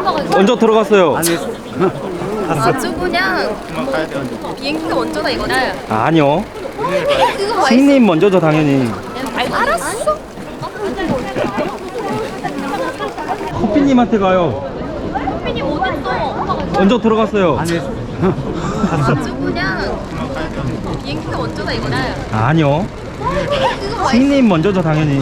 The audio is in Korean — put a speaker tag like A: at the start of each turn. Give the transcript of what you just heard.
A: 먼저 들어갔어요.
B: 아주 그냥 비행기가 먼저다 이거지?
A: 아니요.
B: 그거 맛있어.
A: 승님 먼저죠 당연히.
B: 알았어.
A: 커피님한테 가요.
B: 혜민이 어딨어?
A: 먼저 들어갔어요.
B: 아주 그냥 비행기가 먼저다 이거지?
A: 아니요.
B: 그거 맛있어.
A: 승님 먼저죠 당연히.